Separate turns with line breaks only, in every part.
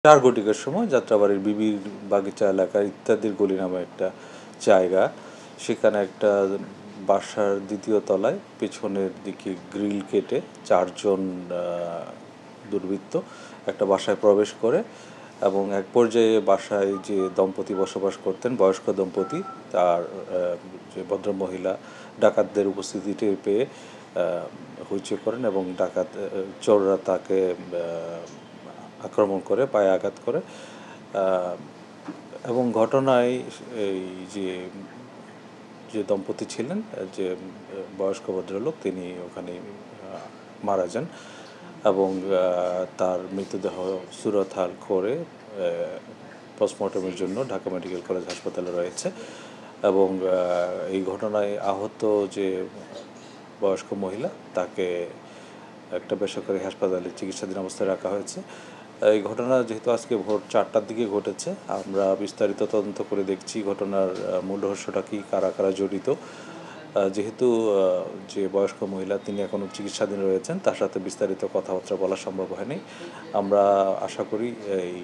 চার ঘটিকার সময় যাত্রাবাড়ির বিবির বাগিচা এলাকা ইত্যাদির গলি নামে একটা জায়গা, সেখানে একটা বাসার দ্বিতীয় তলায় পেছনের দিকে গ্রিল কেটে চারজন দুর্বৃত্ত একটা বাসায় প্রবেশ করে এবং এক পর্যায়ে বাসায় যে দম্পতি বসবাস করতেন, বয়স্ক দম্পতি, তার যে ভদ্রমহিলা ডাকাতদের উপস্থিতি টের পেয়ে হইচই করেন এবং চোররা তাকে আক্রমণ করে, পায়ে আঘাত করে এবং ঘটনায় এই যে দম্পতি ছিলেন, যে বয়স্ক ভদ্রলোক, তিনি ওখানে মারা যান এবং তার মৃতদেহ সুরতহাল করে পোস্টমর্টমের জন্য ঢাকা মেডিকেল কলেজ হাসপাতালে রয়েছে এবং এই ঘটনায় আহত যে বয়স্ক মহিলা, তাকে একটা বেসরকারি হাসপাতালে চিকিৎসাধীন অবস্থায় রাখা হয়েছে। এই ঘটনা যেহেতু আজকে ভোর 4টার দিকে ঘটেছে, আমরা বিস্তারিত তদন্ত করে দেখছি ঘটনার মূল রহস্যটা কী, কারা কারা জড়িত। যেহেতু যে বয়স্ক মহিলা তিনি এখনও চিকিৎসাধীন রয়েছেন, তার সাথে বিস্তারিত কথাবার্তা বলা সম্ভব হয়নি। আমরা আশা করি এই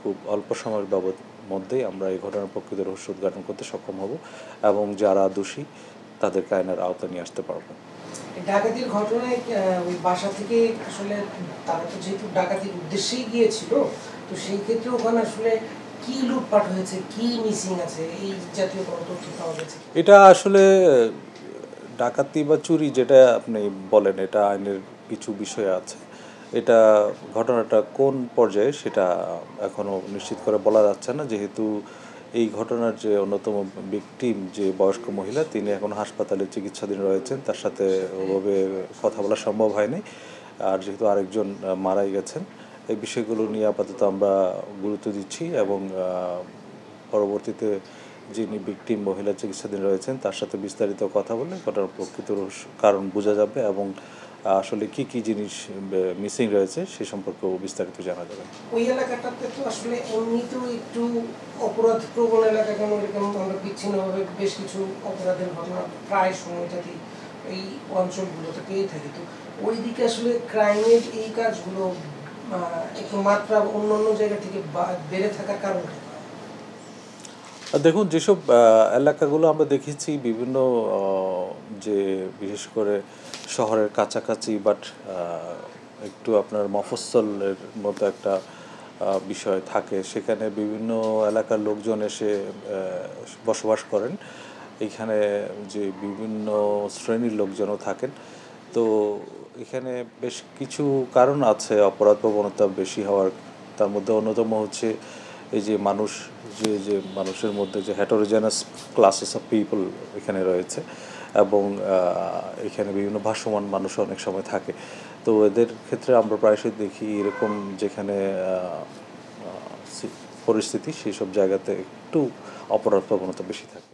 খুব অল্প সময়ের মধ্যেই আমরা এই ঘটনার প্রকৃত রহস্য উদ্ঘাটন করতে সক্ষম হব এবং যারা দোষী তাদেরকে আইনের আওতায় নিয়ে আসতে পারব।
ডাকাতির ঘটনায় ওই বাসা থেকে আসলে তারা তো যেহেতু ডাকাতির উদ্দেশ্যেই গিয়েছিল, তো সেই ক্ষেত্রে ওখানে আসলে কি লুটপাট হয়েছে, কি মিসিং আছে, এই জাতীয় কোনো তথ্য পাওয়া গেছে?
এটা আসলে ডাকাতি বা চুরি যেটা আপনি বলেন, এটা আইনের কিছু বিষয় আছে। এটা ঘটনাটা কোন পর্যায়ে সেটা এখনও নিশ্চিত করে বলা যাচ্ছে না, যেহেতু এই ঘটনার যে অন্যতম ভিকটিম যে বয়স্ক মহিলা, তিনি এখন হাসপাতালে চিকিৎসাধীন রয়েছেন, তার সাথে ওভাবে কথা বলা সম্ভব হয়নি। আর যেহেতু আরেকজন মারাই গেছেন, এই বিষয়গুলো নিয়ে আপাতত আমরা গুরুত্ব দিচ্ছি এবং পরবর্তীতে যিনি ভিকটিম মহিলা চিকিৎসাধীন রয়েছেন তার সাথে বিস্তারিত কথা বলে ঘটনার প্রকৃত কারণ বোঝা যাবে এবং আসলে কি কি জিনিস মিসিং রয়েছে সে সম্পর্কেও বিস্তারিত জানা যাবে।
ওই এলাকাটাতে তো আসলে এমনিতেও একটু অপরাধ প্রবণ এলাকা, যেমন এরকম আমরা বিচ্ছিন্নভাবে বেশ কিছু অপরাধের ঘটনা প্রায় সময়টাতেই এই অঞ্চলগুলোতে পেয়ে থাকি। তো ওই দিকে আসলে ক্রাইমের এই কাজগুলো একটু মাত্রা অন্য অন্য জায়গা থেকে বেড়ে থাকার কারণ?
দেখুন, যেসব এলাকাগুলো আমরা দেখেছি বিভিন্ন যে বিশেষ করে শহরের কাছাকাছি বাট একটু আপনার মফস্বলের মতো একটা বিষয় থাকে, সেখানে বিভিন্ন এলাকার লোকজন এসে বসবাস করেন। এখানে যে বিভিন্ন শ্রেণীর লোকজনও থাকেন, তো এখানে বেশ কিছু কারণ আছে অপরাধ প্রবণতা বেশি হওয়ার। তার মধ্যে অন্যতম হচ্ছে এই যে যে মানুষের মধ্যে যে হেটারোজেনাস ক্লাসেস অফ পিপল এখানে রয়েছে এবং এখানে বিভিন্ন ভাসমান মানুষ অনেক সময় থাকে। তো এদের ক্ষেত্রে আমরা প্রায়শই দেখি এরকম যেখানে পরিস্থিতি, সেই সব জায়গাতে একটু অপরাধ প্রবণতা বেশি থাকে।